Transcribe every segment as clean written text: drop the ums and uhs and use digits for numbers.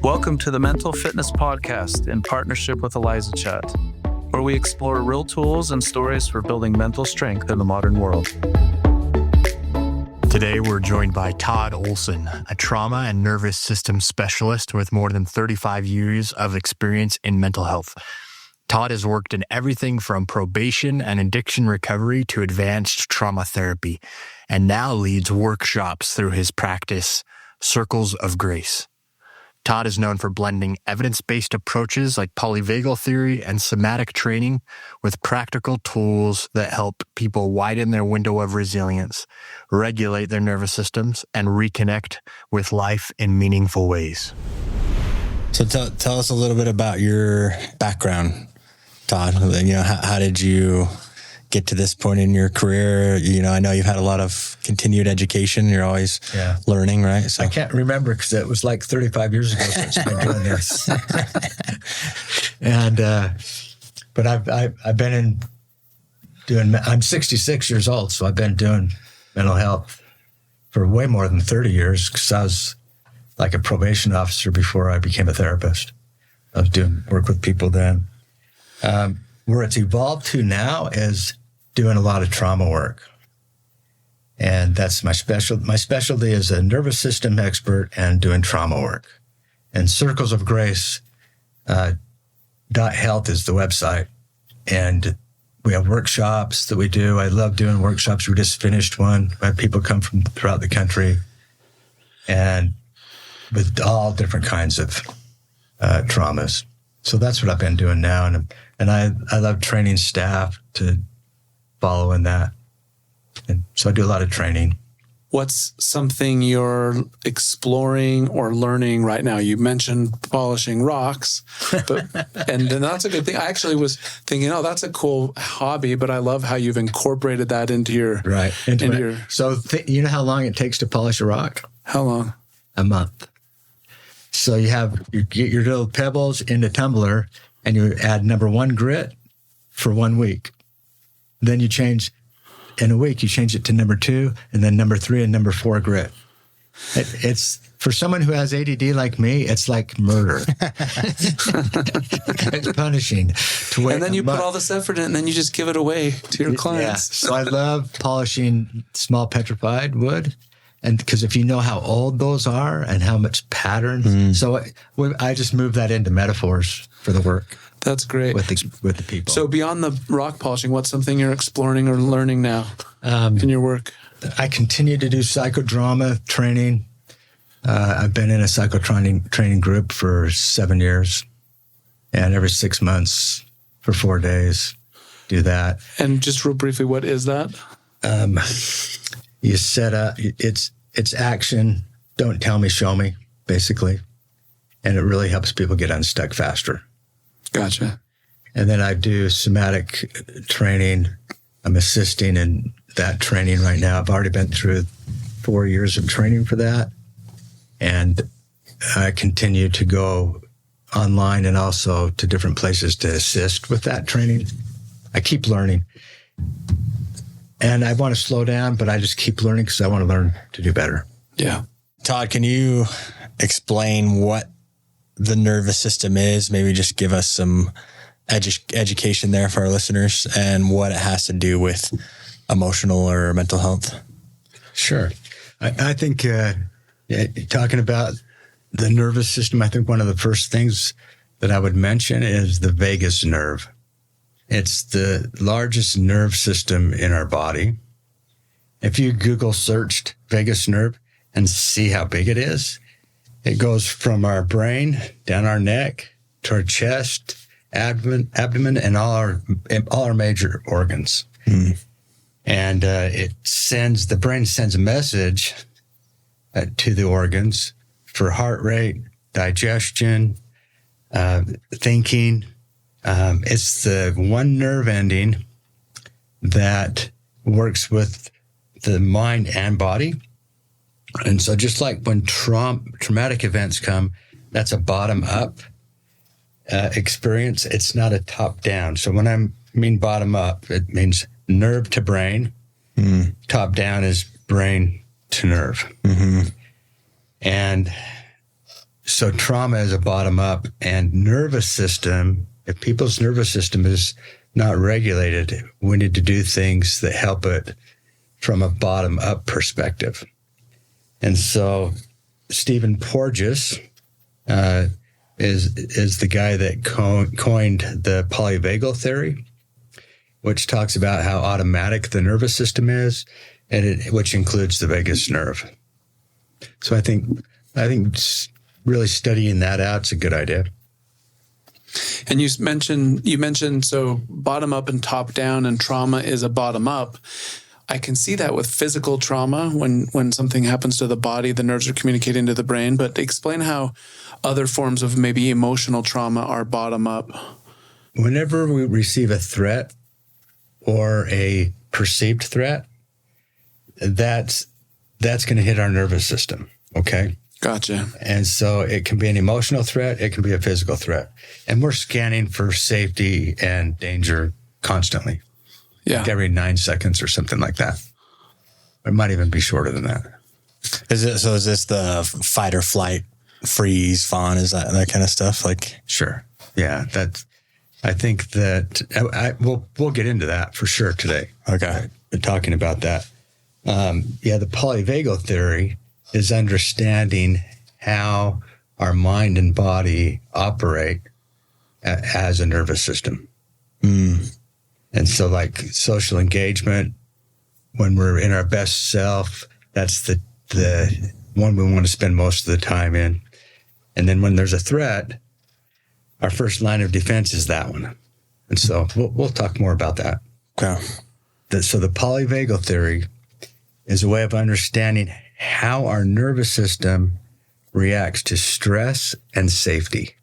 Welcome to the Mental Fitness Podcast in partnership with Eliza Chat, where we explore real tools and stories for building mental strength in the modern world. Today, we're joined by Todd Olson, a trauma and nervous system specialist with more than 35 years of experience in mental health. Todd has worked in everything from probation and addiction recovery to advanced trauma therapy, and now leads workshops through his practice, Circles of Grace. Todd is known for blending evidence-based approaches like Polyvagal Theory and somatic training with practical tools that help people widen their window of resilience, regulate their nervous systems, and reconnect with life in meaningful ways. So tell us a little bit about your background, Todd. How did you get to this point in your career? I know you've had a lot of continued education. You're always learning, right? So I can't remember because it was like 35 years ago since I've been doing this. But I've been I'm 66 years old, so I've been doing mental health for way more than 30 years because I was like a probation officer before I became a therapist. I was doing work with people then. Where it's evolved to now is doing a lot of trauma work. And that's my specialty is a nervous system expert and doing trauma work. And Circles of Grace .health is the website. And we have workshops that we do. I love doing workshops. We just finished one. We had people come from throughout the country and with all different kinds of traumas. So that's what I've been doing now. And I love training staff to follow in that. And so I do a lot of training. What's something you're exploring or learning right now? You mentioned polishing rocks, and that's a good thing. I actually was thinking, that's a cool hobby, but I love how you've incorporated that into your... Right. So you know how long it takes to polish a rock? How long? A month. So you get your little pebbles in a tumbler and you add number 1 grit for 1 week. Then in a week, you change it to number 2 and then number 3 and number 4 grit. It's for someone who has ADD like me, it's like murder. It's punishing. And then you put all this effort in and then you just give it away to your clients. Yeah. So I love polishing small petrified wood. And because if you know how old those are and how much patterns, so I just move that into metaphors for the work. That's great. With the people. So beyond the rock polishing, what's something you're exploring or learning now in your work? I continue to do psychodrama training. I've been in a training group for 7 years, and every 6 months for 4 days, do that. And just real briefly, what is that? You set up, it's action, don't tell me, show me, basically. And it really helps people get unstuck faster. Gotcha. And then I do somatic training. I'm assisting in that training right now. I've already been through 4 years of training for that. And I continue to go online and also to different places to assist with that training. I keep learning. And I want to slow down, but I just keep learning because I want to learn to do better. Yeah. Todd, can you explain what the nervous system is? Maybe just give us some education there for our listeners and what it has to do with emotional or mental health. Sure. I think talking about the nervous system, I think one of the first things that I would mention is the vagus nerve. It's the largest nerve system in our body. If you Google searched vagus nerve and see how big it is, it goes from our brain, down our neck, to our chest, abdomen, and all our major organs. And the brain sends a message to the organs for heart rate, digestion, thinking. It's the one nerve ending that works with the mind and body. And so just like when traumatic events come, that's a bottom-up experience. It's not a top-down. So when I mean bottom-up, it means nerve to brain. Top-down is brain to nerve. And So trauma is a bottom up, and nervous system, if people's nervous system is not regulated, we need to do things that help it from a bottom up perspective. And so Stephen Porges is the guy that coined the Polyvagal Theory, which talks about how automatic the nervous system is, and which includes the vagus nerve. So I think really studying that out is a good idea. And you mentioned so bottom up and top down, and trauma is a bottom up. I can see that with physical trauma when something happens to the body, the nerves are communicating to the brain. But explain how other forms of maybe emotional trauma are bottom up. Whenever we receive a threat or a perceived threat, that's going to hit our nervous system. Okay. Gotcha. And so it can be an emotional threat. It can be a physical threat. And we're scanning for safety and danger constantly. Yeah. Like every 9 seconds or something like that. It might even be shorter than that. Is this the fight or flight, freeze, fawn? Is that kind of stuff? Like, sure. Yeah. I think that we'll get into that for sure today. Okay. We're talking about that. The polyvagal theory is understanding how our mind and body operate as a nervous system. And so like social engagement, when we're in our best self, that's the one we want to spend most of the time in. And then when there's a threat, our first line of defense is that one. And so we'll talk more about that. okay. So the polyvagal theory is a way of understanding how our nervous system reacts to stress and safety.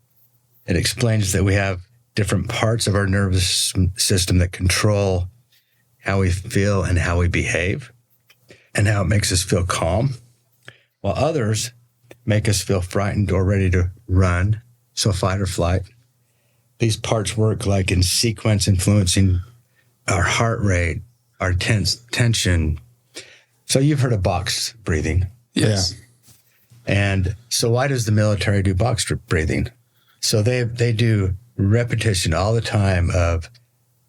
It explains that we have different parts of our nervous system that control how we feel and how we behave, and how it makes us feel calm, while others make us feel frightened or ready to run, so fight or flight. These parts work like in sequence, influencing our heart rate, our tension. So you've heard of box breathing. Yes. Yeah. And so why does the military do box breathing? So they do repetition all the time of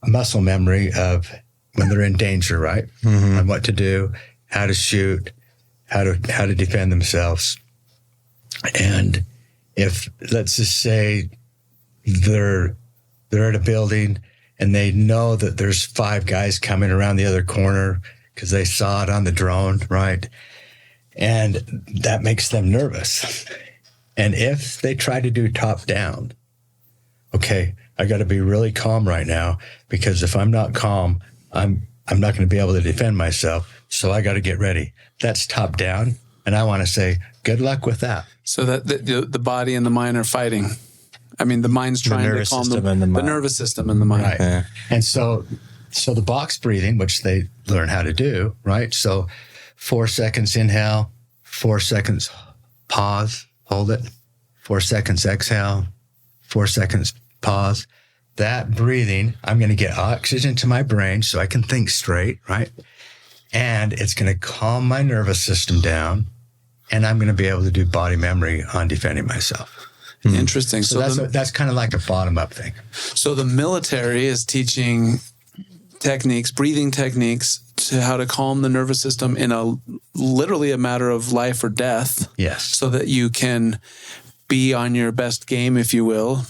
muscle memory of when they're in danger, right? Mm-hmm. And what to do, how to shoot, how to defend themselves. And if, let's just say they're at a building and they know that there's 5 guys coming around the other corner because they saw it on the drone, right? And that makes them nervous. And if they try to do top down, okay, I got to be really calm right now, because if I'm not calm, I'm not going to be able to defend myself. So I got to get ready. That's top down. And I want to say, good luck with that. So that the body and the mind are fighting. I mean, the mind's trying to calm the nervous system and the mind. Right. Yeah. And so the box breathing, which they learn how to do, right? So 4 seconds inhale, 4 seconds pause, hold it, 4 seconds exhale, 4 seconds pause. That breathing, I'm going to get oxygen to my brain so I can think straight, right? And it's going to calm my nervous system down, and I'm going to be able to do body memory on defending myself. Interesting. So that's kind of like a bottom-up thing. So the military is teaching breathing techniques to how to calm the nervous system in literally a matter of life or death. Yes. So that you can be on your best game, if you will,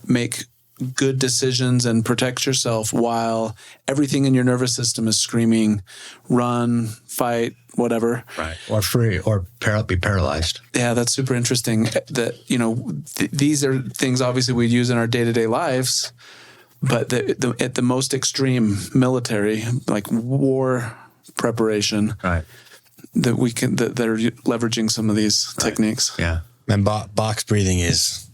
make good decisions and protect yourself while everything in your nervous system is screaming, run, fight, whatever. Right. Or free, or be paralyzed. Yeah, that's super interesting. That, these are things obviously we use in our day-to-day lives, but at the most extreme military, like war preparation, right, that they're leveraging some of these techniques. Yeah. And box breathing is,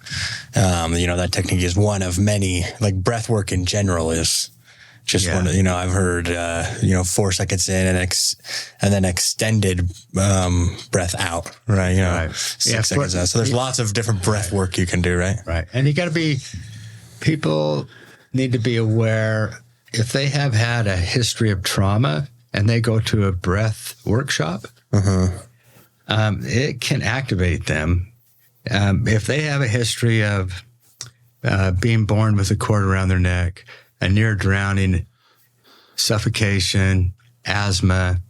that technique is one of many. Like breath work in general is just one. I've heard 4 seconds in and then extended breath out. Right. Right. 6 seconds out. So there's lots of different breath work you can do. Right. Right. And people need to be aware, if they have had a history of trauma and they go to a breath workshop, it can activate them If they have a history of being born with a cord around their neck, a near drowning, suffocation, asthma,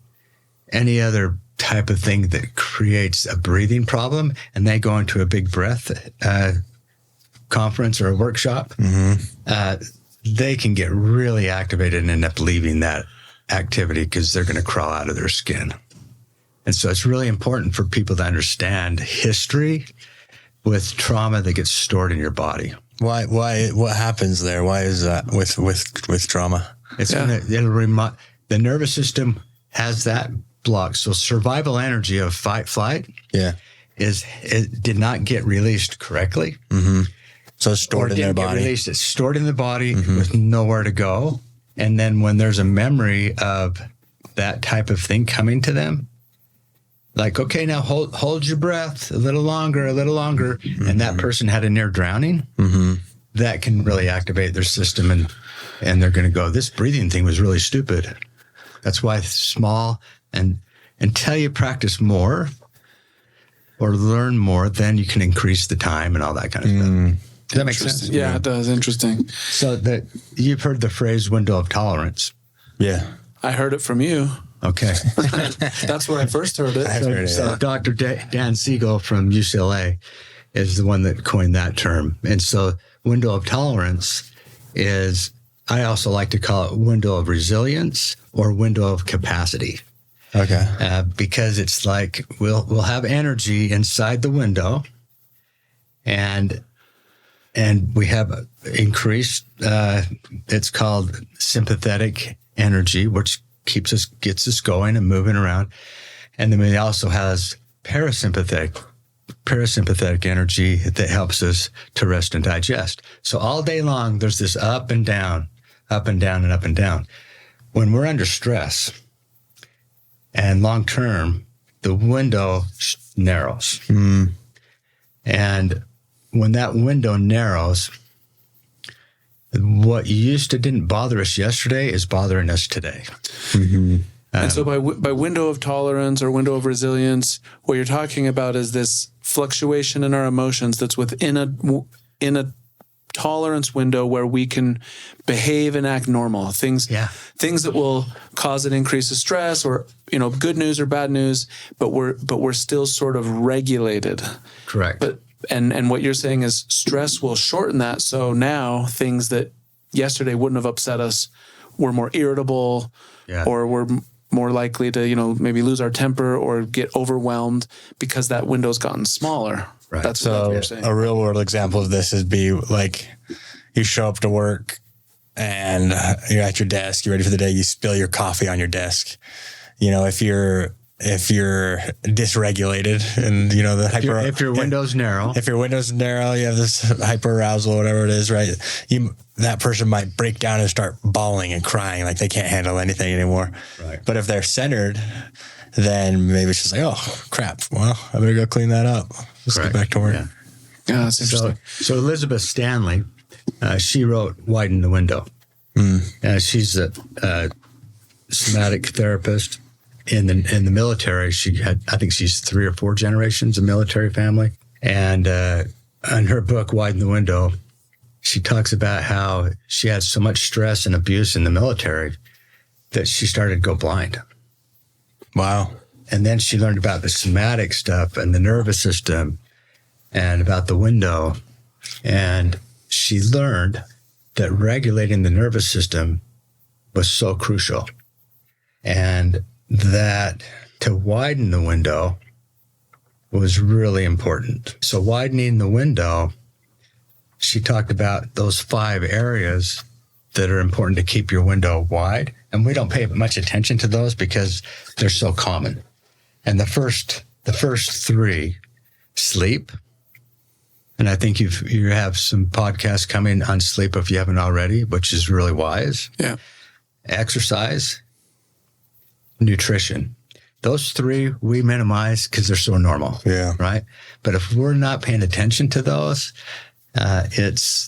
any other type of thing that creates a breathing problem, and they go into a big breath conference or a workshop, they can get really activated and end up leaving that activity because they're going to crawl out of their skin. And so it's really important for people to understand history with trauma that gets stored in your body. Why, what happens there? Why is that with trauma? It'll remind, the nervous system has that block. So survival energy of fight, flight it did not get released correctly. So it's stored in their body. It's stored in the body with nowhere to go. And then when there's a memory of that type of thing coming to them, like, okay, now hold your breath a little longer, and that person had a near drowning, that can really activate their system, and they're going to go, this breathing thing was really stupid. That's why it's small, and until you practice more or learn more, then you can increase the time and all that kind of stuff. Does that make sense? Yeah, it does. Interesting. So that you've heard the phrase window of tolerance. Yeah. I heard it from you. Okay. That's where I first heard it. So Dr. Dan Siegel from UCLA is the one that coined that term. And so window of tolerance is, I also like to call it window of resilience or window of capacity. Okay. Because it's like we'll have energy inside the window, and we have increased, it's called sympathetic energy, which gets us going and moving around. And then it also has parasympathetic energy that helps us to rest and digest. So all day long, there's this up and down, up and down, and up and down. When we're under stress and long term, the window narrows. And when that window narrows, what didn't bother us yesterday is bothering us today. And so by window of tolerance or window of resilience, what you're talking about is this fluctuation in our emotions that's within a tolerance window where we can behave and act normal. Things that will cause an increase of stress, or good news or bad news, but we're still sort of regulated. Correct. But and what you're saying is stress will shorten that. So now things that yesterday wouldn't have upset us, we're more irritable, or we're more likely to, maybe lose our temper or get overwhelmed because that window's gotten smaller. Right. That's what you're saying. A real world example of this would be like you show up to work and you're at your desk, you're ready for the day, you spill your coffee on your desk. If you're dysregulated and if your window's narrow, you have this hyper arousal, whatever it is, right? That person might break down and start bawling and crying like they can't handle anything anymore. Right. But if they're centered, then maybe it's just like, oh crap, well, I better go clean that up. Let's get back to work. Yeah, that's interesting. So Elizabeth Stanley, she wrote "Widen the Window." She's a somatic therapist. In the military, I think she's 3 or 4 generations of military family. And in her book, Widen the Window, she talks about how she had so much stress and abuse in the military that she started to go blind. Wow. And then she learned about the somatic stuff and the nervous system and about the window. And she learned that regulating the nervous system was so crucial. And that to widen the window was really important. So widening the window, she talked about those 5 areas that are important to keep your window wide. And we don't pay much attention to those because they're so common. And the first 3, sleep. And I think you have some podcasts coming on sleep if you haven't already, which is really wise. Yeah. Exercise, nutrition. Those 3 we minimize because they're so normal. Yeah. Right. But if we're not paying attention to those, it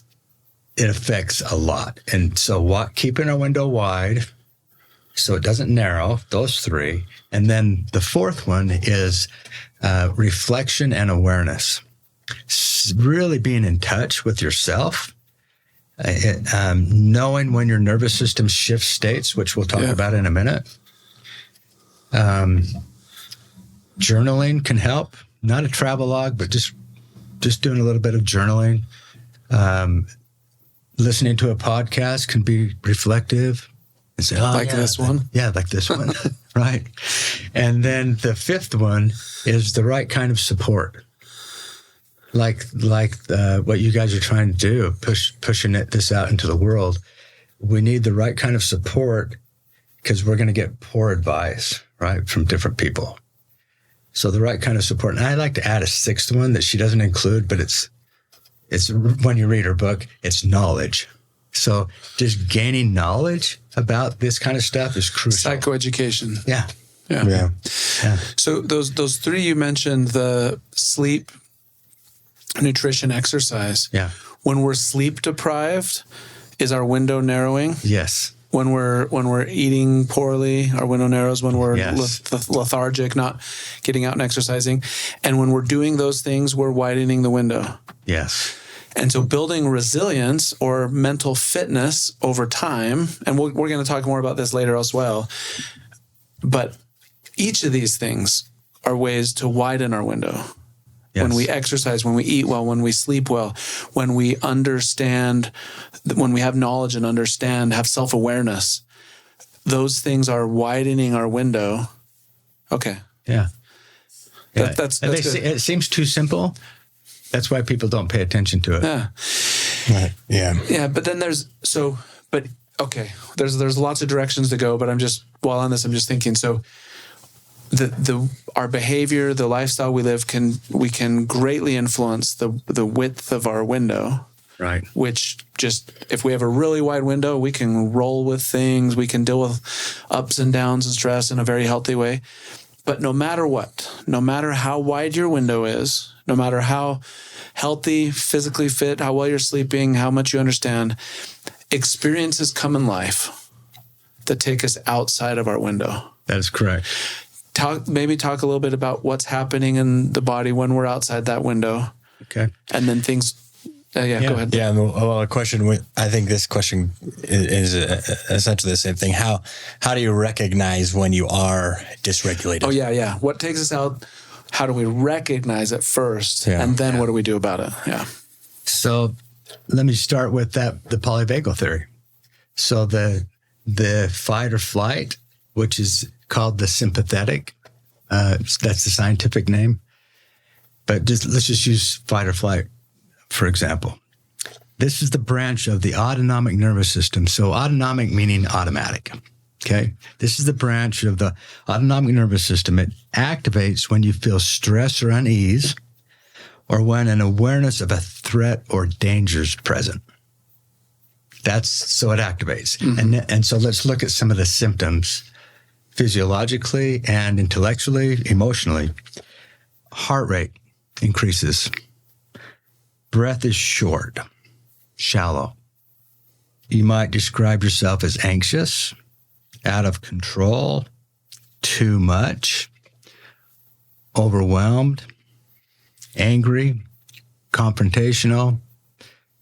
affects a lot. And so keeping our window wide so it doesn't narrow, those 3. And then the 4th one is reflection and awareness. really being in touch with yourself, knowing when your nervous system shifts states, which we'll talk about in a minute. Journaling can help. Not a travel log, but just doing a little bit of journaling. Listening to a podcast can be reflective. And say, this one? Yeah, like this one. Right. And then the fifth one is the right kind of support. Like what you guys are trying to do, pushing this out into the world. We need the right kind of support because we're going to get poor advice, right, from different people. So the right kind of support. And I like to add a sixth one that she doesn't include, but it's when you read her book, it's knowledge. So just gaining knowledge about this kind of stuff is crucial. Psychoeducation. Yeah. So those three you mentioned, the sleep, nutrition, exercise. Yeah. When we're sleep deprived, is our window narrowing? Yes. When we're eating poorly, our window narrows. When we're lethargic, not getting out and exercising. And when we're doing those things, we're widening the window. Yes. And so building resilience or mental fitness over time, and we're going to talk more about this later as well, but each of these things are ways to widen our window. Yes. When we exercise, when we eat well, when we sleep well, when we understand, when we have knowledge and understand, have self-awareness, those things are widening our window. Okay. Yeah. That's good. It seems too simple. That's why people don't pay attention to it. Yeah. Right. Yeah. Yeah. But then there's lots of directions to go, but while on this, I'm just thinking, so our behavior, the lifestyle we live we can greatly influence the width of our window. Right. Which if we have a really wide window, we can roll with things, we can deal with ups and downs and stress in a very healthy way. But no matter what, no matter how wide your window is, no matter how healthy, physically fit, how well you're sleeping, how much you understand, experiences come in life that take us outside of our window. That is correct. Talk a little bit about what's happening in the body when we're outside that window. Okay. And then things... go ahead. Yeah, well, a question. I think this question is essentially the same thing. How do you recognize when you are dysregulated? Oh, yeah. What takes us out? How do we recognize it first? Yeah. And then what do we do about it? Yeah. So let me start with the Polyvagal Theory. So the fight or flight, which is called the sympathetic, that's the scientific name. But let's just use fight or flight. For example, this is the branch of the autonomic nervous system. So autonomic meaning automatic. Okay. This is the branch of the autonomic nervous system. It activates when you feel stress or unease or when an awareness of a threat or danger is present. So it activates. Mm-hmm. And so let's look at some of the symptoms physiologically and intellectually, emotionally. Heart rate increases. Breath is short, shallow. You might describe yourself as anxious, out of control, too much, overwhelmed, angry, confrontational,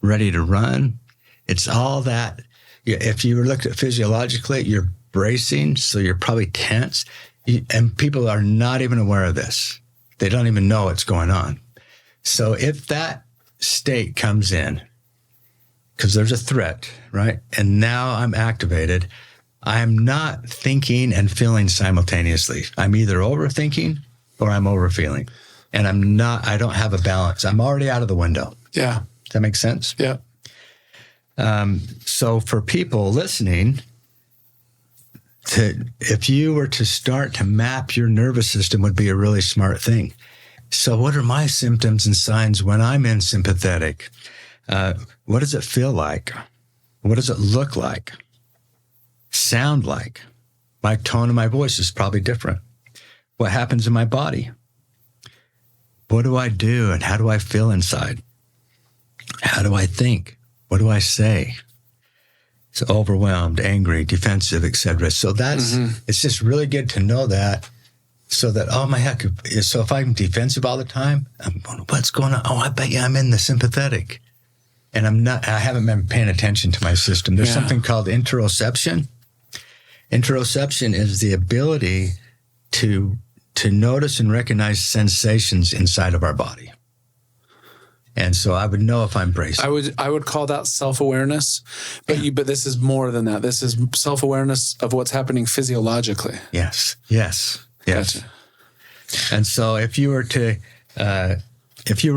ready to run. It's all that. If you looked at physiologically, you're bracing, so you're probably tense. And people are not even aware of this. They don't even know what's going on. So if that state comes in, because there's a threat, right? And now I'm activated. I'm not thinking and feeling simultaneously. I'm either overthinking or I'm overfeeling. And I don't have a balance. I'm already out of the window. Yeah. Does that make sense? Yeah. So for people listening, if you were to start to map your nervous system would be a really smart thing. So what are my symptoms and signs when I'm in sympathetic? What does it feel like? What does it look like? Sound like? My tone of my voice is probably different. What happens in my body? What do I do and how do I feel inside? How do I think? What do I say? So overwhelmed, angry, defensive, etc. So it's just really good to know that So that, oh my heck, so if I'm defensive all the time, I'm going, what's going on? Oh, I bet you I'm in the sympathetic. And I haven't been paying attention to my system. There's something called interoception. Interoception is the ability to notice and recognize sensations inside of our body. And so I would know if I'm bracing. I would call that self-awareness, but this is more than that. This is self-awareness of what's happening physiologically. Yes. Gotcha. And so if you were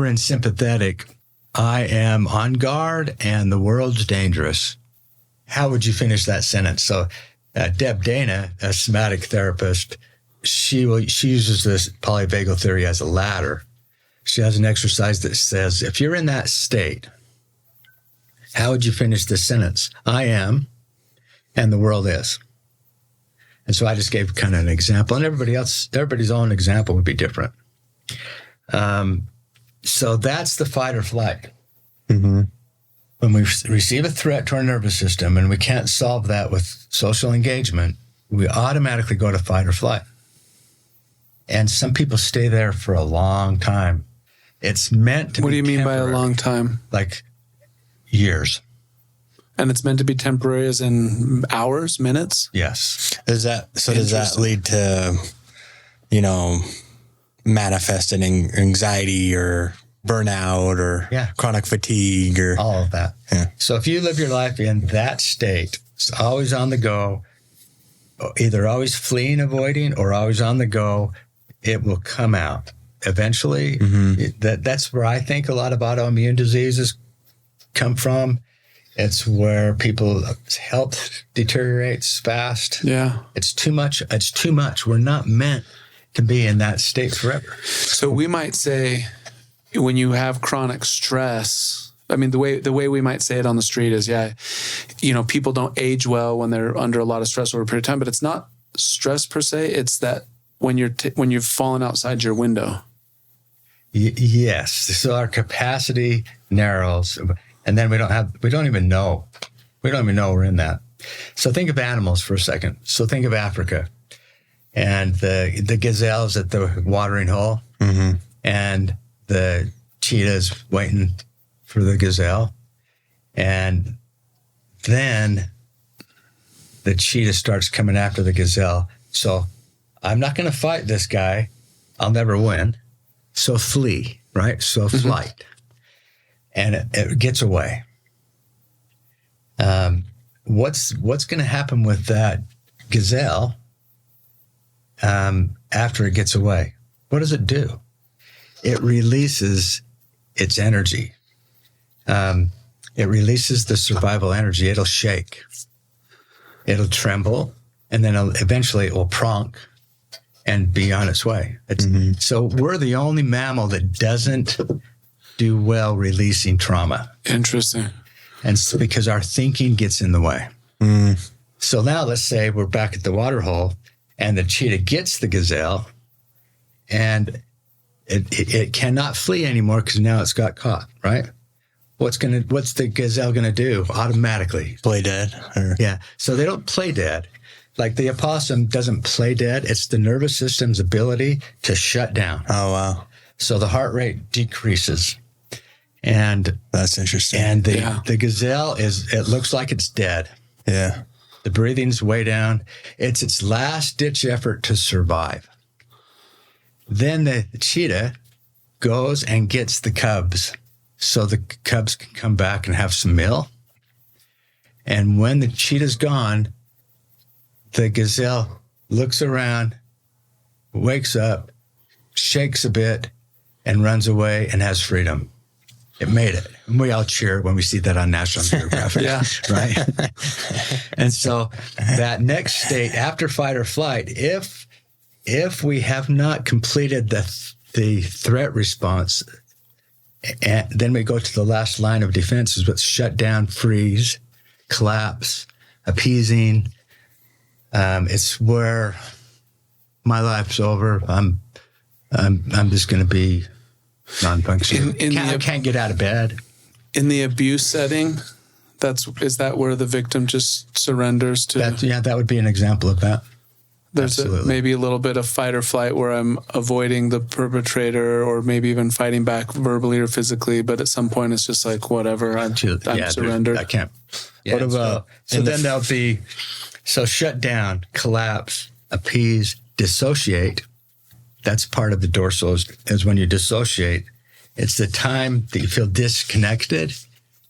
in sympathetic, I am on guard and the world's dangerous, how would you finish that sentence? So Deb Dana, a somatic therapist, she uses this polyvagal theory as a ladder. She has an exercise that says, if you're in that state, how would you finish this sentence? I am, and the world is. And so I just gave kind of an example, and everybody's own example would be different. So that's the fight or flight. Mm-hmm. When we receive a threat to our nervous system and we can't solve that with social engagement, we automatically go to fight or flight. And some people stay there for a long time. It's meant to be What do you mean by a temporary. long time? Like years. And it's meant to be temporary as in hours, minutes? Yes. Does that lead to, manifesting anxiety or burnout or chronic fatigue or all of that? Yeah. So if you live your life in that state, it's always on the go, either always fleeing, avoiding, or always on the go, it will come out. Eventually, that's where I think a lot of autoimmune diseases come from. It's where people's health deteriorates fast. Yeah. It's too much. It's too much. We're not meant to be in that state forever. So we might say when you have chronic stress, I mean, the way we might say it on the street is, people don't age well when they're under a lot of stress over a period of time, but it's not stress per se. It's that when you've fallen outside your window. Yes. So our capacity narrows, and then we don't even know we're in that. So think of animals for a second. So think of Africa and the gazelles at the watering hole, and the cheetahs waiting for the gazelle. And then the cheetah starts coming after the gazelle. So I'm not going to fight this guy. I'll never win. So flee, right? So flight. And it gets away. What's going to happen with that gazelle after it gets away? What does it do? It releases its energy. It releases the survival energy. It'll shake. It'll tremble. And then eventually it will pronk and be on its way. So we're the only mammal that doesn't do well releasing trauma. Interesting. And so because our thinking gets in the way. So now let's say we're back at the water hole and the cheetah gets the gazelle and it cannot flee anymore because now it's got caught, right? What's the gazelle going to do automatically? Play dead? Yeah. So they don't play dead. Like the opossum doesn't play dead. It's the nervous system's ability to shut down. Oh, wow. So the heart rate decreases. And that's interesting. And the gazelle it looks like it's dead. Yeah. The breathing's way down. It's its last ditch effort to survive. Then the cheetah goes and gets the cubs so the cubs can come back and have some meal. And when the cheetah's gone, the gazelle looks around, wakes up, shakes a bit, and runs away and has freedom. It made it. And we all cheer when we see that on National Geographic. Yeah. Right? And so that next state, after fight or flight, if we have not completed the threat response, and then we go to the last line of defense, is what's shut down, freeze, collapse, appeasing. It's where my life's over. I'm just going to be non-functional. I can't get out of bed. In the abuse setting, is that where the victim just surrenders to? That would be an example of that. There's maybe a little bit of fight or flight where I'm avoiding the perpetrator or maybe even fighting back verbally or physically. But at some point, it's just like, whatever, I'm surrendered. I can't. Yeah, what about, so then there'll be, shut down, collapse, appease, dissociate. That's part of the dorsal is when you dissociate. It's the time that you feel disconnected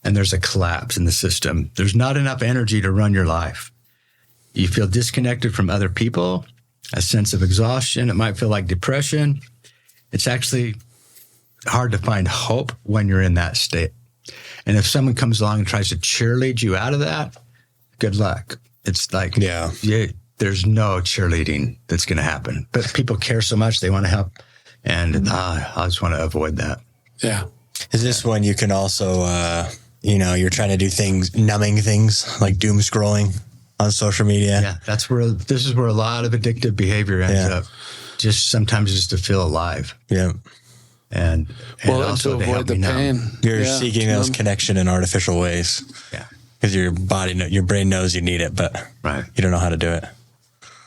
and there's a collapse in the system. There's not enough energy to run your life. You feel disconnected from other people, a sense of exhaustion. It might feel like depression. It's actually hard to find hope when you're in that state. And if someone comes along and tries to cheerlead you out of that, good luck. It's like, there's no cheerleading that's going to happen. But people care so much, they want to help. And I just want to avoid that. Yeah. Is this when you can also, you're trying to do things, numbing things like doom scrolling on social media? Yeah, this is where a lot of addictive behavior ends up. Sometimes just to feel alive. Yeah. And also to avoid the pain. You're seeking those connection in artificial ways. Yeah. Because your brain knows you need it, but you don't know how to do it.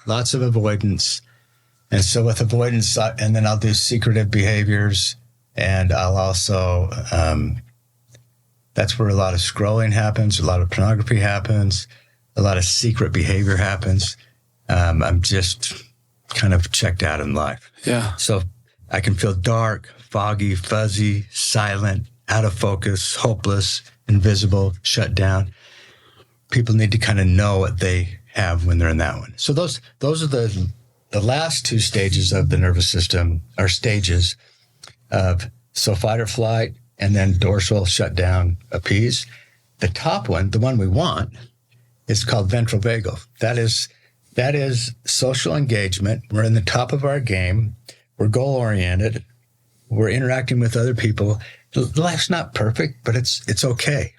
Lots of avoidance. And so with avoidance, and then I'll do secretive behaviors, and I'll also, that's where a lot of scrolling happens, a lot of pornography happens, a lot of secret behavior happens. I'm just kind of checked out in life. Yeah. So I can feel dark, foggy, fuzzy, silent, out of focus, hopeless, invisible, shut down. People need to kind of know what they have when they're in that one. So those are the last two stages of the nervous system are stages of fight or flight and then dorsal, shut down, appease. The top one, the one we want, is called ventral vagal. That is social engagement. We're in the top of our game. We're goal-oriented. We're interacting with other people. Life's not perfect, but it's okay.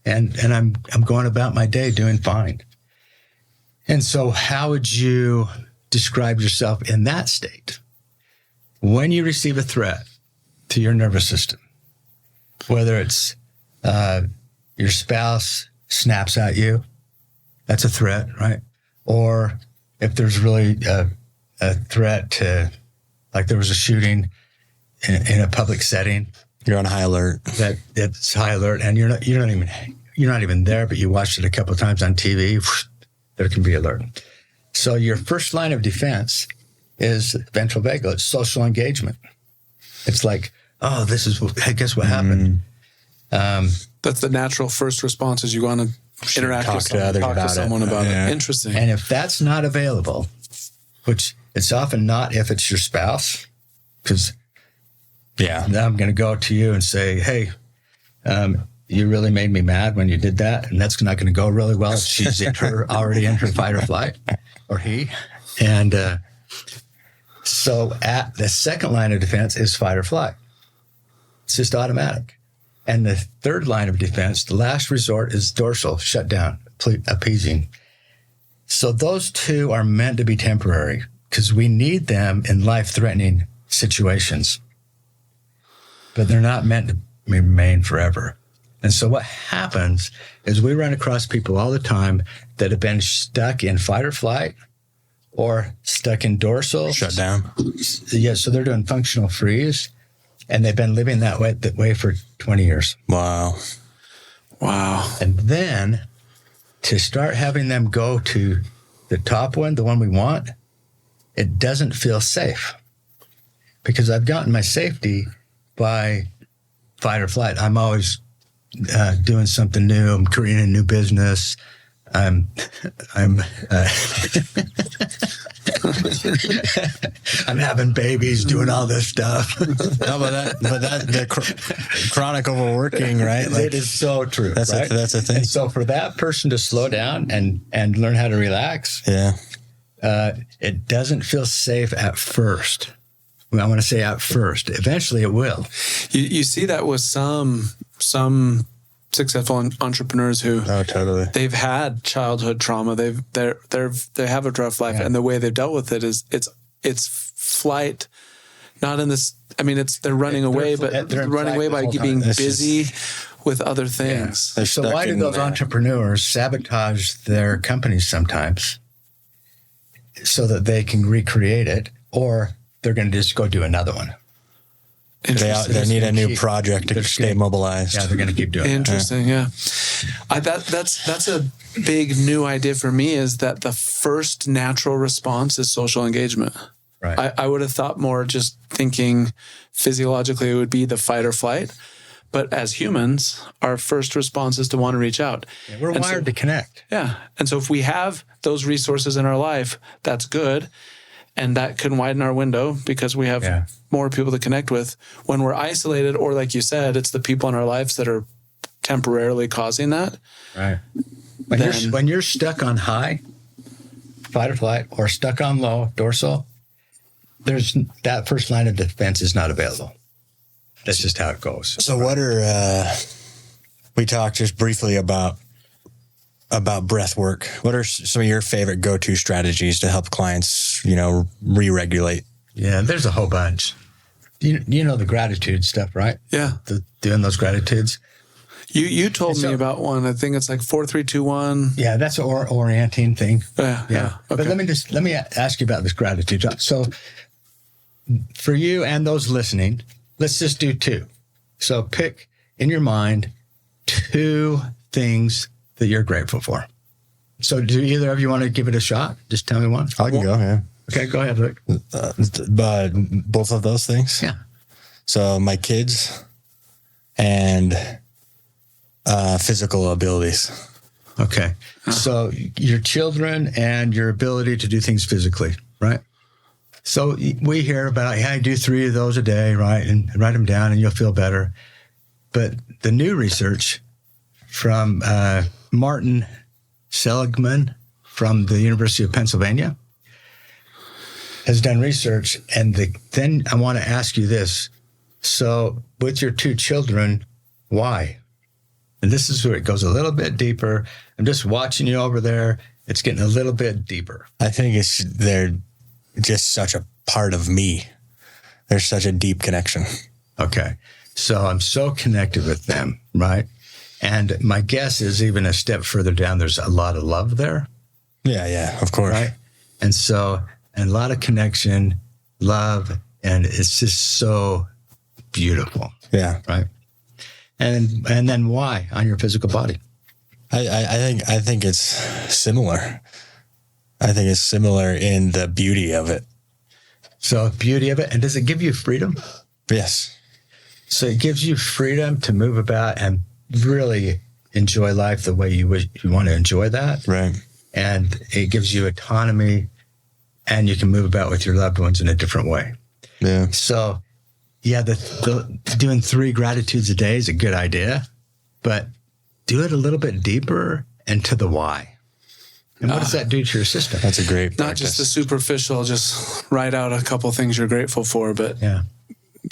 And I'm going about my day doing fine. And so how would you describe yourself in that state? When you receive a threat to your nervous system, whether it's your spouse snaps at you, that's a threat, right? Or if there's really a threat to, like there was a shooting in a public setting, you're on high alert. It's high alert, and you're not even there, but you watched it a couple of times on TV. There can be alert. So your first line of defense is ventral vagal. It's social engagement. It's like, oh, guess what happened. That's the natural first response is you want to interact with someone, talk to someone about it. Interesting. And if that's not available, which it's often not if it's your spouse, because now I'm going to go to you and say, hey, you really made me mad when you did that. And that's not going to go really well. She's already in her fight or flight, or he. And so at the second line of defense is fight or flight. It's just automatic. And the third line of defense, the last resort, is dorsal, shut down, appeasing. So those two are meant to be temporary because we need them in life-threatening situations. But they're not meant to remain forever. And so what happens is we run across people all the time that have been stuck in fight or flight or stuck in dorsal. Shut down. Yeah, so they're doing functional freeze, and they've been living that way for 20 years. Wow. And then to start having them go to the top one, the one we want, it doesn't feel safe because I've gotten my safety by fight or flight. I'm always doing something new. I'm creating a new business. I'm having babies, doing all this stuff. No, but the chronic overworking, right? Like, it is so true. That's right? That's a thing. And so for that person to slow down and learn how to relax, it doesn't feel safe at first. I want to say at first. Eventually, it will. You see that with some successful entrepreneurs who they've had childhood trauma. They have a rough life, and the way they've dealt with it is it's flight. Not in this. I mean, they're running away, but they're running away by being busy with other things. Yeah. So why do those entrepreneurs sabotage their companies sometimes? so that they can recreate it, or they're going to just go do another one. They need a new project to stay mobilized. Yeah, they're going to keep doing it. Interesting, yeah. That's a big new idea for me, is that the first natural response is social engagement. Right. I would have thought more just thinking physiologically it would be the fight or flight. But as humans, our first response is to want to reach out. Yeah, we're wired to connect. Yeah. And so if we have those resources in our life, that's good. And that can widen our window because we have more people to connect with. When we're isolated, or like you said, it's the people in our lives that are temporarily causing that. Right. When you're stuck on high, fight or flight, or stuck on low, dorsal, there's that first line of defense is not available. That's just how it goes. So what are, we talked just briefly about breath work. What are some of your favorite go-to strategies to help clients, re-regulate? Yeah, there's a whole bunch. You know the gratitude stuff, right? Yeah. Doing those gratitudes. You told me about one. I think it's like 4, 3, 2, 1. Yeah, that's an orienting thing. Yeah. Okay. But let me ask you about this gratitude. So for you and those listening, let's just do 2. So pick in your mind 2 things that you're grateful for. So do either of you want to give it a shot? Just tell me one. I can go, yeah. Okay, go ahead, Luke. But both of those things? Yeah. So my kids and physical abilities. Okay. So your children and your ability to do things physically, right? So we hear about, I do 3 of those a day, right? And write them down and you'll feel better. But the new research from Martin Seligman from the University of Pennsylvania has done research. And then I want to ask you this. So with your 2 children, why? And this is where it goes a little bit deeper. I'm just watching you over there. It's getting a little bit deeper. I think they're just such a part of me. There's such a deep connection. Okay. So I'm so connected with them, right? And my guess is even a step further down, there's a lot of love there. Yeah, of course. Right? And a lot of connection, love, and it's just so beautiful. Yeah. Right? And then why on your physical body? I think it's similar. I think it's similar in the beauty of it. So beauty of it. And does it give you freedom? Yes. So it gives you freedom to move about and really enjoy life the way you want to enjoy that. Right. And it gives you autonomy and you can move about with your loved ones in a different way. Yeah. So yeah, the doing 3 gratitudes a day is a good idea, but do it a little bit deeper and to the why. And what does that do to your system? That's a great Not practice. just the superficial, just write out a couple things you're grateful for, but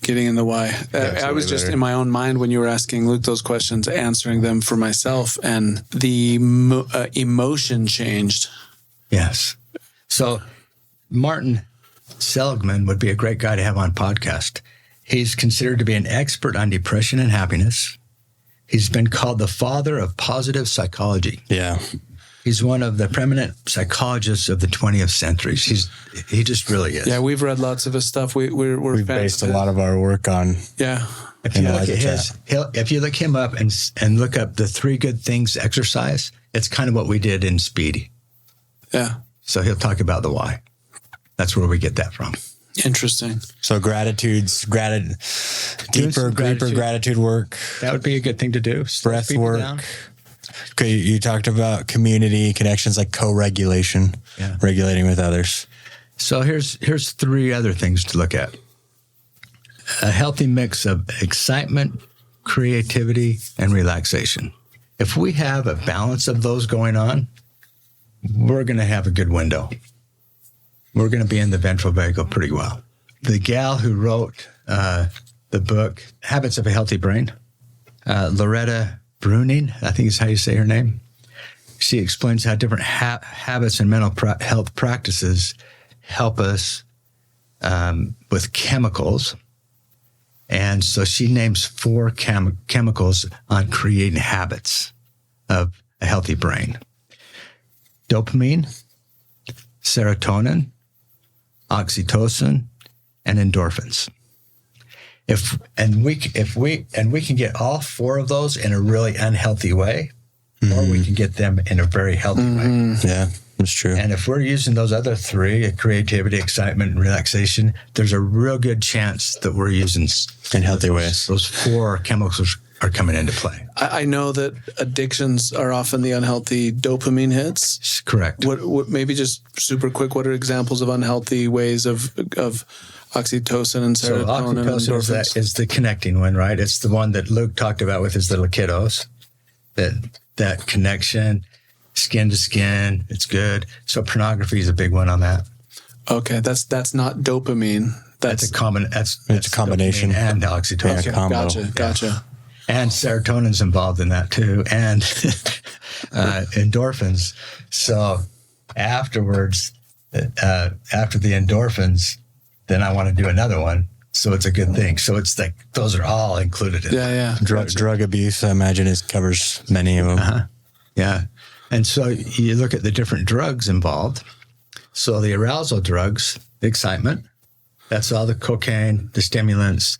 getting in the why. I was just in my own mind when you were asking Luke those questions, answering them for myself, and the emotion changed. Yes. So Martin Seligman would be a great guy to have on podcast. He's considered to be an expert on depression and happiness. He's been called the father of positive psychology. Yeah. He's one of the preeminent psychologists of the 20th century. He just really is. Yeah, we've read lots of his stuff. We're We've fans based of a it. lot of our work on. Yeah. If you look at if you look him up and look up the 3 good things exercise, it's kind of what we did in Speedy. Yeah. So he'll talk about the why. That's where we get that from. Interesting. So deeper gratitude work. That would be a good thing to do. Slow Breath people work. down. Okay, you talked about community connections like co-regulation, regulating with others. So here's 3 other things to look at. A healthy mix of excitement, creativity, and relaxation. If we have a balance of those going on, we're going to have a good window. We're going to be in the ventral vagal pretty well. The gal who wrote the book, Habits of a Healthy Brain, Loretta Bruning, I think is how you say her name. She explains how different habits and mental health practices help us with chemicals. And so she names 4 chemicals on creating habits of a healthy brain. Dopamine, serotonin, oxytocin, and endorphins. If we can get all four of those in a really unhealthy way, or we can get them in a very healthy way. Yeah, that's true. And if we're using those other three, creativity, excitement, and relaxation, there's a real good chance that we're using in healthy ways. Those four chemicals are coming into play. I know that addictions are often the unhealthy dopamine hits. Correct. What maybe just super quick, what are examples of unhealthy ways of oxytocin and So serotonin and oxytocin endorphins? is the connecting one, right? It's the one that Luke talked about with his little kiddos. That connection, skin to skin, it's good. So pornography is a big one on that. Okay, that's not dopamine. That's a combination. dopamine and oxytocin. Yeah, combo. Gotcha. And serotonin's involved in that too, and endorphins. So afterwards, after the endorphins, then I want to do another one. So it's a good thing. So it's like those are all included in Yeah. Drug abuse, I imagine, covers many of them. Yeah. And so you look at the different drugs involved. So the arousal drugs, the excitement, that's all the cocaine, the stimulants,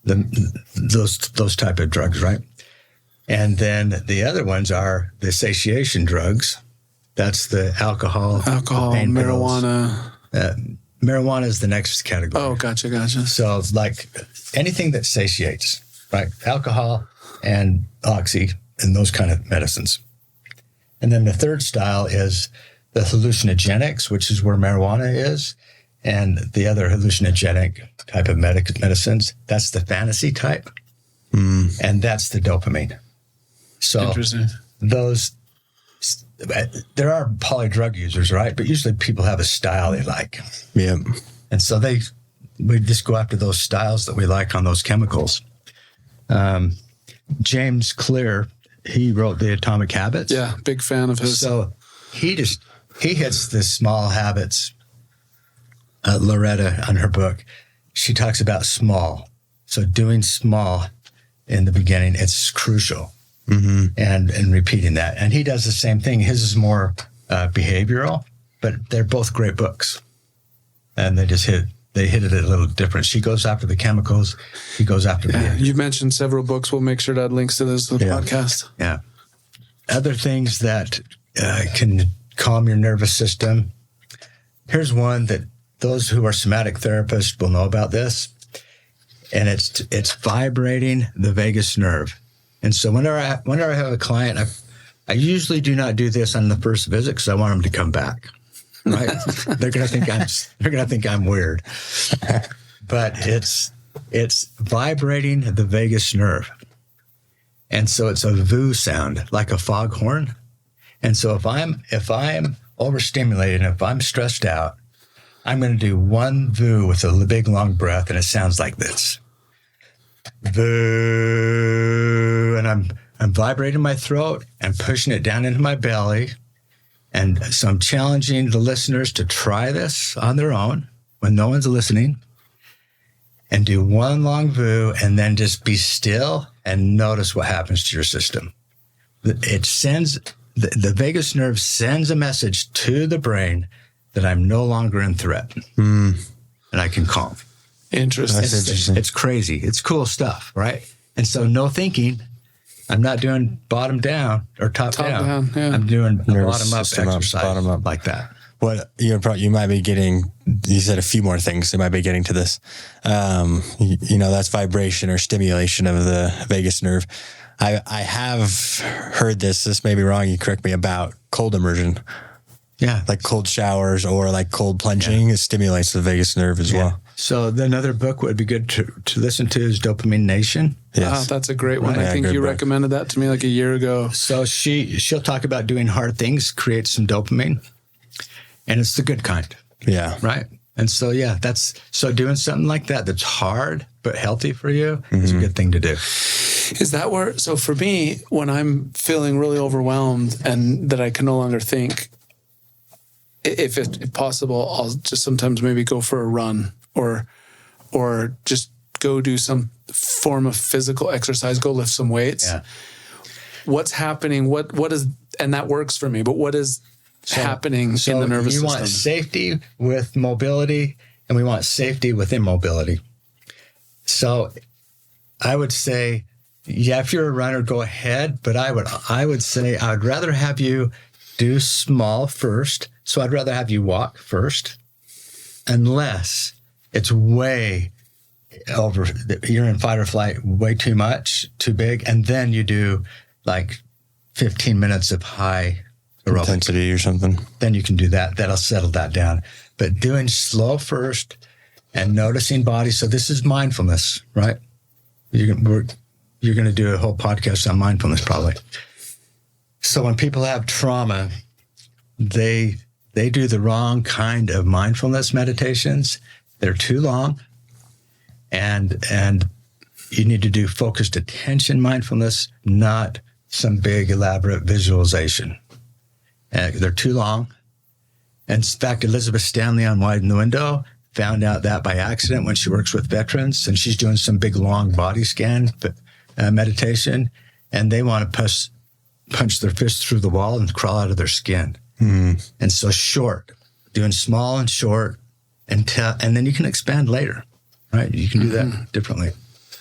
those type of drugs, right? And then the other ones are the satiation drugs. That's the alcohol, pain marijuana. pills. Marijuana is the next category. Oh, gotcha. So like anything that satiates, right? Alcohol and oxy and those kind of medicines. And then the third style is the hallucinogenics, which is where marijuana is. And the other hallucinogenic type of medicines, that's the fantasy type. And that's the dopamine. So Interesting. There are polydrug users, right? But usually people have a style they like. Yeah. And so we just go after those styles that we like on those chemicals. James Clear, he wrote The Atomic Habits. Yeah, big fan of his. So he hits the small habits. Loretta, on her book, she talks about small. So doing small in the beginning, it's crucial. And repeating that. And he does the same thing. His is more behavioral, but they're both great books. And they hit it a little different. She goes after the chemicals. He goes after behavior. You've mentioned several books. We'll make sure to add links to this to the podcast. Yeah. Other things that can calm your nervous system. Here's one that those who are somatic therapists will know about this. And it's vibrating the vagus nerve. And so whenever I have a client, I usually do not do this on the first visit because I want them to come back. Right? They're gonna think I'm weird. But it's vibrating the vagus nerve. And so it's a VU sound, like a foghorn. And so if I'm overstimulated, if I'm stressed out, I'm going to do one VU with a big long breath, and it sounds like this. VU, and I'm vibrating my throat and pushing it down into my belly. And so I'm challenging the listeners to try this on their own when no one's listening, and do one long VU, and then just be still and notice what happens to your system. It sends the vagus nerve sends a message to the brain that I'm no longer in threat, and I can calm. Interesting. That's interesting. It's crazy. It's cool stuff, right? And so no thinking. I'm not doing bottom down or top down. Yeah. I'm doing a Nervous bottom up system up, exercise, bottom up. like that. What you might be getting, you said a few more things. They might be getting to this. That's vibration or stimulation of the vagus nerve. I have heard this may be wrong. You correct me, about cold immersion. Yeah. Like cold showers or like cold plunging. It stimulates the vagus nerve as well. So another book would be good to listen to is Dopamine Nation. Yes. That's a great one. Right. I think Yeah, you great book. recommended that to me like a year ago. So she'll talk about doing hard things, create some dopamine, and it's the good kind, Yeah. right? And so, so doing something like that that's hard but healthy for you is a good thing to do. Is that where, so for me, when I'm feeling really overwhelmed and that I can no longer think, if possible, I'll just sometimes maybe go for a run or just go do some form of physical exercise, go lift some weights. Yeah. What's happening? What is, and that works for me, but what is happening in the nervous system. We want safety with mobility, and we want safety with immobility. So I would say, yeah, if you're a runner, go ahead. But I would say I would rather have you do small first. So I'd rather have you walk first, unless it's way over, you're in fight or flight way too much, too big. And then you do like 15 minutes of high aerobic intensity or something. Then you can do that. That'll settle that down. But doing slow first and noticing body. So this is mindfulness, right? You're going to do a whole podcast on mindfulness probably. So when people have trauma, they do the wrong kind of mindfulness meditations. They're too long, and you need to do focused attention mindfulness, not some big elaborate visualization. They're too long. And in fact, Elizabeth Stanley on Widen the Window found out that by accident when she works with veterans, and she's doing some big long body scan meditation, and they want to punch their fist through the wall and crawl out of their skin. And so short, doing small and short, and then you can expand later, right? You can do that differently.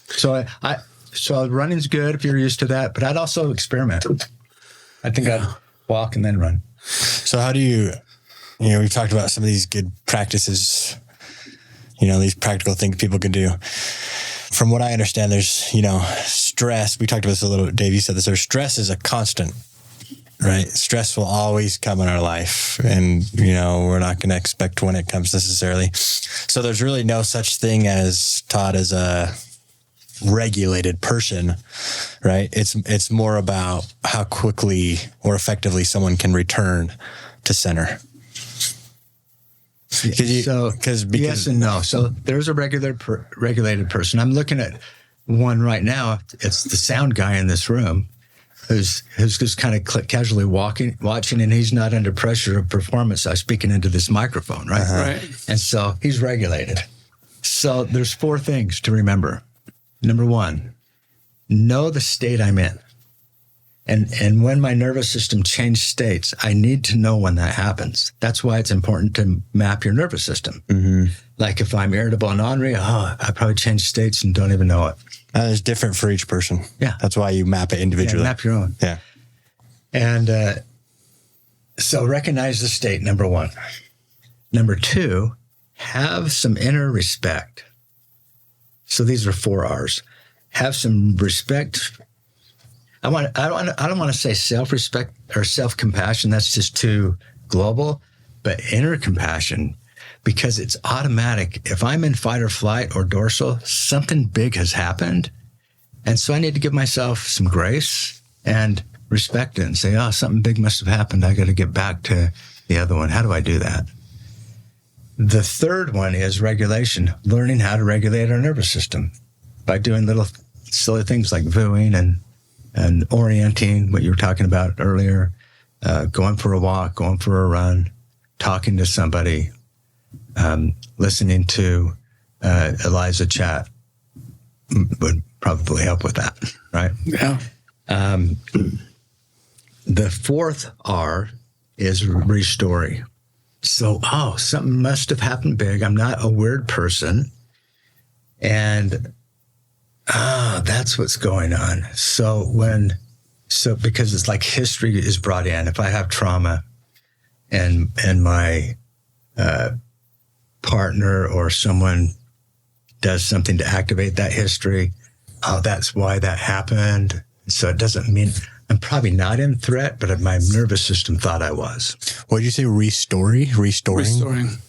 So so running's good if you're used to that, but I'd also experiment. I think I'd walk and then run. So how do you we've talked about some of these good practices, these practical things people can do. From what I understand, there's, stress. We talked about this a little, Dave, you said this, stress is a constant, right? Stress will always come in our life, and, we're not going to expect when it comes necessarily. So there's really no such thing as, Todd, as a regulated person, right? It's more about how quickly or effectively someone can return to center. Because yes and no. So there's a regulated person. I'm looking at one right now. It's the sound guy in this room who's just kind of casually watching, and he's not under pressure of performance. I'm speaking into this microphone, right? Right. And so he's regulated. So there's 4 things to remember. Number 1, know the state I'm in. And when my nervous system changes states, I need to know when that happens. That's why it's important to map your nervous system. Mm-hmm. Like if I'm irritable and ornery, I probably change states and don't even know it. It's different for each person. Yeah. That's why you map it individually. Yeah, map your own. Yeah. And so recognize the state, number 1. Number 2, have some inner respect. So these are 4 R's. Have some respect. I don't want to say self-respect or self-compassion. That's just too global, but inner compassion, because it's automatic. If I'm in fight or flight or dorsal, something big has happened. And so I need to give myself some grace and respect it and say, something big must have happened. I got to get back to the other one. How do I do that? The third one is regulation, learning how to regulate our nervous system by doing little silly things like VUing and orienting, what you were talking about earlier, going for a walk, going for a run, talking to somebody, listening to Eliza chat would probably help with that, right? Yeah. The 4th R is restoring. So, something must have happened big. I'm not a weird person. And that's what's going on. So because it's like history is brought in. If I have trauma and my partner or someone does something to activate that history, that's why that happened. So it doesn't mean I'm probably not in threat, but my nervous system thought I was. What did you say? Restoring?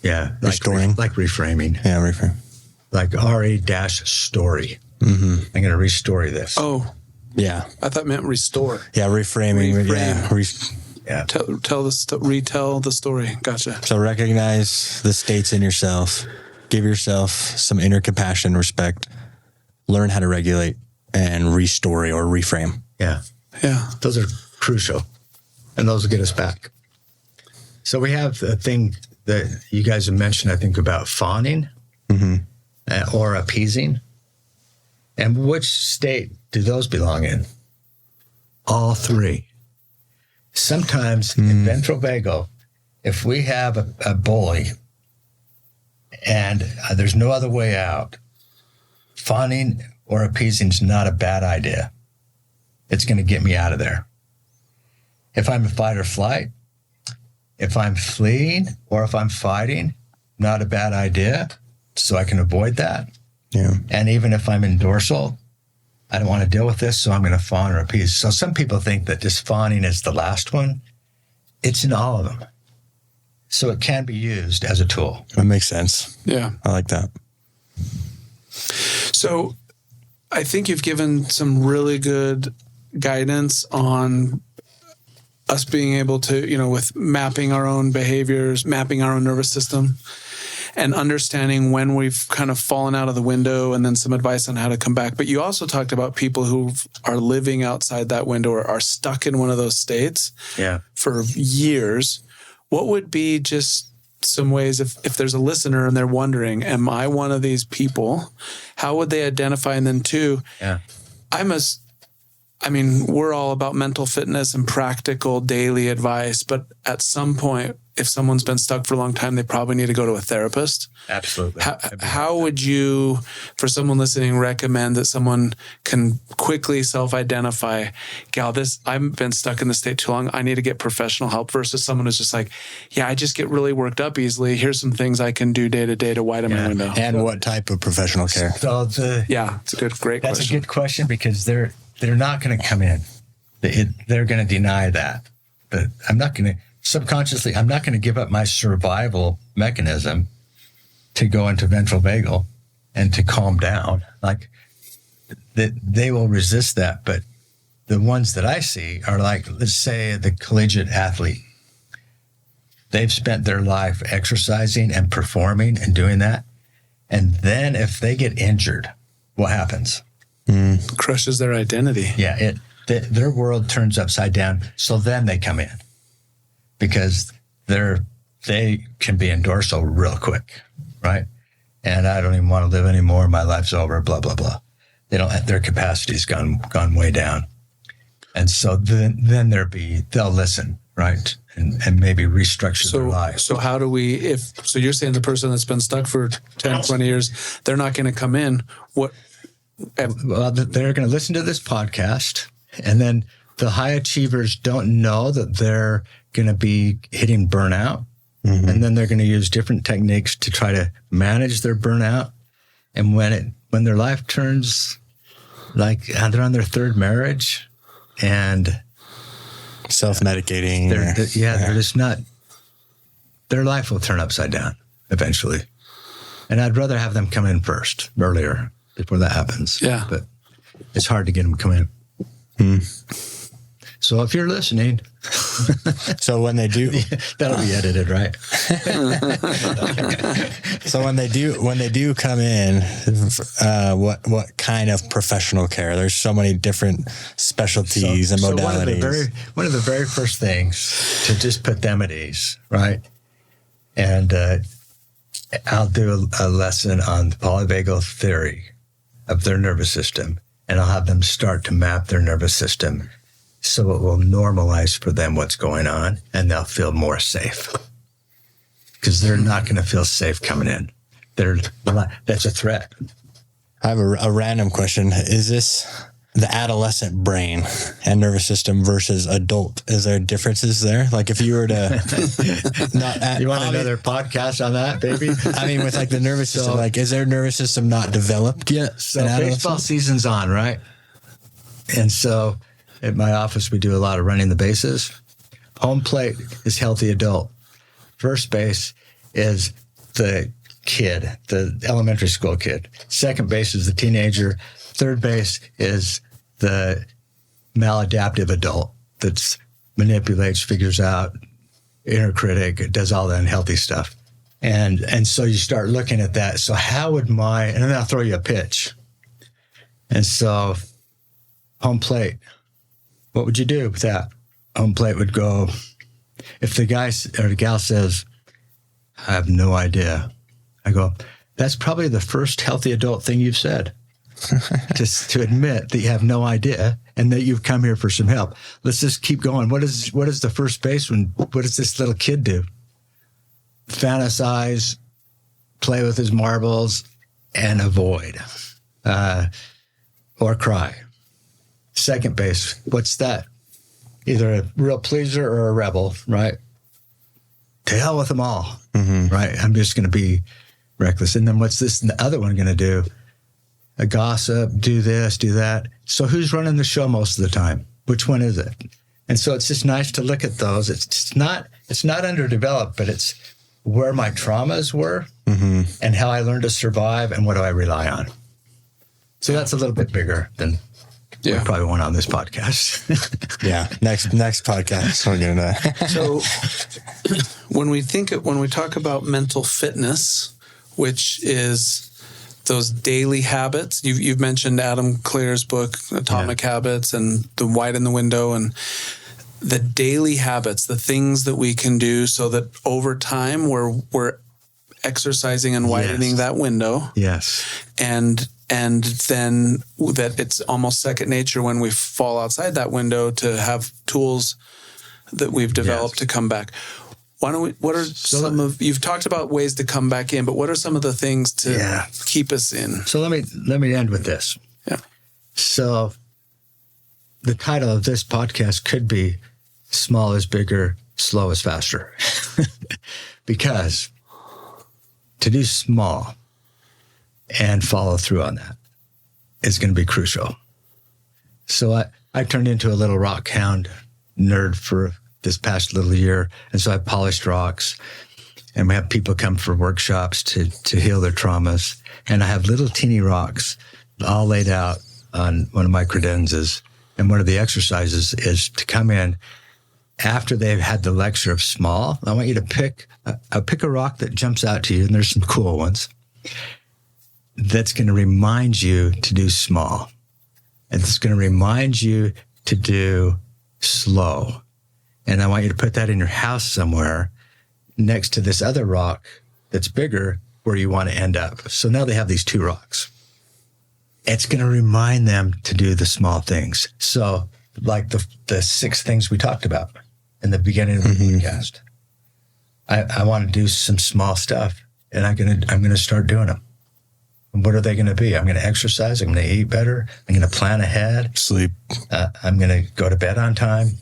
Yeah. Restoring. Like reframing. Yeah, reframe. Like RE-story. Mm-hmm. I'm going to restore this. Oh, yeah. I thought it meant restore. Yeah, reframing. Yeah. Retell the story. Gotcha. So recognize the states in yourself. Give yourself some inner compassion, respect. Learn how to regulate and restore or reframe. Yeah. Yeah. Those are crucial. And those will get us back. So we have a thing that you guys have mentioned, I think, about fawning or appeasing. And which state do those belong in? All 3. Sometimes in ventral vagal, if we have a bully and there's no other way out, fawning or appeasing is not a bad idea. It's going to get me out of there. If I'm in fight or flight, if I'm fleeing or if I'm fighting, not a bad idea, so I can avoid that. Yeah. And even if I'm in dorsal, I don't want to deal with this, so I'm going to fawn or appease. So some people think that just fawning is the last one. It's in all of them. So it can be used as a tool. That makes sense. Yeah. I like that. So I think you've given some really good guidance on us being able to, with mapping our own behaviors, mapping our own nervous system, and understanding when we've kind of fallen out of the window, and then some advice on how to come back. But you also talked about people who are living outside that window or are stuck in one of those states for years. What would be just some ways, if there's a listener and they're wondering, am I one of these people? How would they identify? And then two, we're all about mental fitness and practical daily advice, but at some point, if someone's been stuck for a long time, they probably need to go to a therapist. Absolutely. How would you, for someone listening, recommend that someone can quickly self-identify, I've been stuck in this state too long, I need to get professional help, versus someone who's just like, I just get really worked up easily. Here's some things I can do day to day to widen my window. And what type of professional care? So it's a great question. That's a good question, because they're not going to come in. They're going to deny that. But I'm not going to, subconsciously, I'm not going to give up my survival mechanism to go into ventral vagal and to calm down. Like, they will resist that. But the ones that I see are like, let's say the collegiate athlete. They've spent their life exercising and performing and doing that. And then if they get injured, what happens? Crushes their identity. Yeah, their world turns upside down. So then they come in, because they can be in dorsal real quick, right? And I don't even want to live anymore. My life's over. Blah blah blah. Their capacity's gone way down, and so then they'll listen, right, and maybe restructure their life. So how do we? So you're saying the person that's been stuck for 10, 20 years, they're not going to come in. What? Well, they're going to listen to this podcast, and then the high achievers don't know that they're going to be hitting burnout. Mm-hmm. And then they're going to use different techniques to try to manage their burnout. And when their life turns, like they're on their third marriage and self-medicating. They're just not, their life will turn upside down eventually. And I'd rather have them come in first, earlier, before that happens. Yeah. But it's hard to get them to come in. So if you're listening, so when they do, that'll be edited, right? So when they do come in, what kind of professional care? There's so many different specialties and modalities. One of the very first things to just put them at ease, right? And I'll do a lesson on the Polyvagal Theory of their nervous system, and I'll have them start to map their nervous system, so it will normalize for them what's going on, and they'll feel more safe, because they're not going to feel safe coming in. That's a threat. I have a random question. Is this the adolescent brain and nervous system versus adult? Is there differences there? Like if you were to you want another podcast on that, baby? I mean, with like the nervous system, like is their nervous system not developed yet? So baseball season's on, right? And so at my office, we do a lot of running the bases. Home plate is healthy adult. First base is the kid, the elementary school kid. Second base is the teenager. Third base is the maladaptive adult that manipulates, figures out, inner critic, does all the unhealthy stuff. And so you start looking at that. So how would and then I'll throw you a pitch. And so home plate, what would you do with that? Home plate would go, if the guy or the gal says, I have no idea, I go, that's probably the first healthy adult thing you've said. Just to admit that you have no idea and that you've come here for some help. Let's just keep going. What does the first baseman, what does this little kid do? fantasize, play with his marbles, and avoid, or cry. Second base, what's that? Either a real pleaser or a rebel, right? To hell with them all, right? I'm just going to be reckless. And then what's this and the other one going to do? A gossip, do this, do that. So who's running the show most of the time? Which one is it? And so it's just nice to look at those. It's not underdeveloped, but it's where my traumas were and how I learned to survive and what do I rely on. So that's a little bit bigger than we probably want on this podcast. Yeah. Next podcast, we're going to. So when we talk about mental fitness, which is those daily habits, you've mentioned Adam Clear's book, Atomic Habits, and the widen the window, and the daily habits, the things that we can do so that over time we're exercising and widening that window. Yes. And then that it's almost second nature when we fall outside that window to have tools that we've developed to come back. What are you've talked about ways to come back in, but what are some of the things to keep us in? So let me end with this. Yeah. So the title of this podcast could be Small is Bigger, Slow is Faster. Because to do small and follow through on that is going to be crucial. So I turned into a little rock hound nerd for this past little year. And so I polished rocks, and we have people come for workshops to heal their traumas. And I have little teeny rocks all laid out on one of my credenzas. And one of the exercises is to come in after they've had the lecture of small. I want you to pick a rock that jumps out to you, and there's some cool ones, that's going to remind you to do small. And it's going to remind you to do slow. And I want you to put that in your house somewhere next to this other rock that's bigger where you want to end up. So now they have these two rocks. It's going to remind them to do the small things. So like the 6 things we talked about in the beginning of the podcast, I want to do some small stuff, and I'm going to start doing them. And what are they going to be? I'm going to exercise. I'm going to eat better. I'm going to plan ahead. Sleep. I'm going to go to bed on time.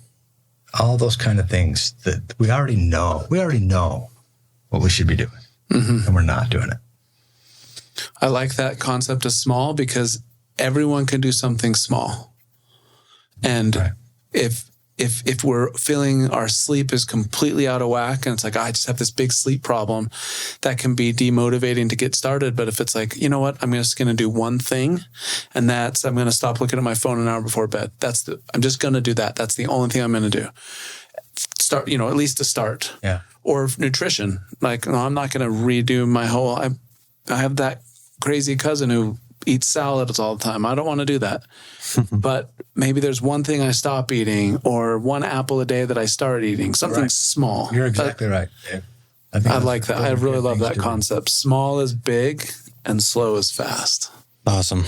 All those kind of things that we already know. We already know what we should be doing, and we're not doing it. I like that concept of small because everyone can do something small. And if we're feeling our sleep is completely out of whack and it's like, I just have this big sleep problem, that can be demotivating to get started. But if it's like, you know what, I'm just going to do one thing, and that's, I'm going to stop looking at my phone an hour before bed. I'm just going to do that. That's the only thing I'm going to do. Start, at least to start. Yeah. Or nutrition. Like, no, I'm not going to redo my whole, I have that crazy cousin who eats salads all the time. I don't want to do that. But maybe there's one thing I stop eating, or one apple a day that I start eating. Something small. You're exactly right. I like that. I really love that concept. Small is big and slow is fast. Awesome.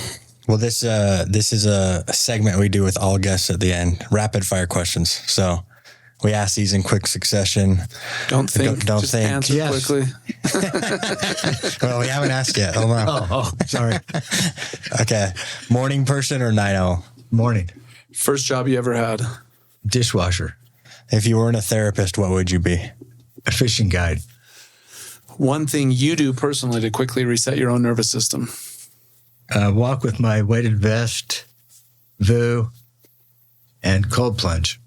Well, this is a segment we do with all guests at the end. Rapid fire questions. So we ask these in quick succession. Don't think. Don't just think. Answer quickly. Well, we haven't asked yet. Hold on. Oh, sorry. Okay. Morning person or night owl? Morning. First job you ever had? Dishwasher. If you weren't a therapist, what would you be? A fishing guide. One thing you do personally to quickly reset your own nervous system? Walk with my weighted vest, VU, and cold plunge.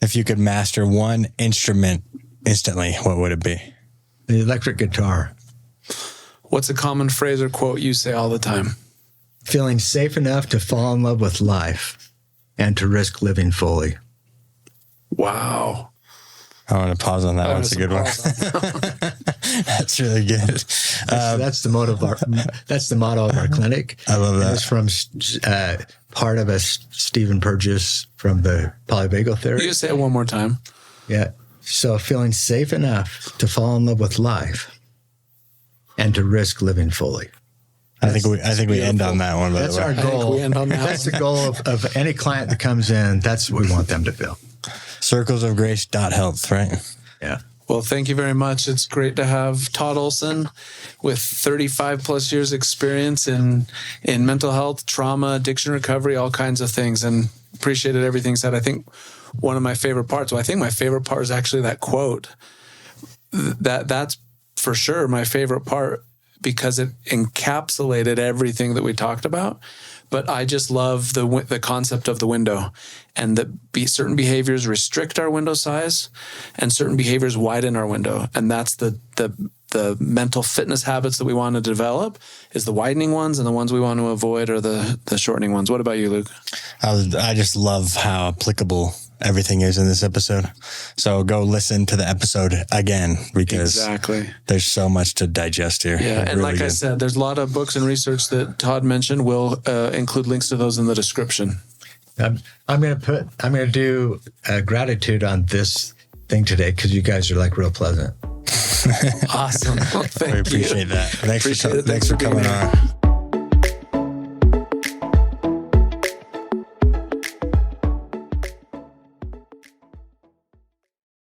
If you could master one instrument instantly, what would it be? The electric guitar. What's a common phrase or quote you say all the time? Feeling safe enough to fall in love with life and to risk living fully. Wow. I want to pause on that one. That's a good one. That's really good. That's the motto of our clinic. I love that. It's from part of Stephen Purgis from the Polyvagal Theory. You just say it one more time. Yeah. So feeling safe enough to fall in love with life and to risk living fully. I think we end on that one. That's our goal. That's the goal of any client that comes in. That's what we want them to feel. Circlesofgrace.health, right? Yeah. Well, thank you very much. It's great to have Todd Olson with 35 plus years experience in mental health, trauma, addiction recovery, all kinds of things, and appreciated everything said. I think one of my favorite parts, I think my favorite part is actually that quote. That's for sure my favorite part because it encapsulated everything that we talked about. But I just love the concept of the window, and that certain behaviors restrict our window size and certain behaviors widen our window. And that's the mental fitness habits that we want to develop is the widening ones, and the ones we want to avoid are the shortening ones. What about you, Luke? I just love how applicable everything is in this episode. So go listen to the episode again because there's so much to digest here. Yeah, and really like good. I said, there's a lot of books and research that Todd mentioned. We'll include links to those in the description. I'm going to do gratitude on this thing today because you guys are like real pleasant. Awesome. Well, thank We appreciate you. that. Thanks Appreciate it. thanks for being coming here. on.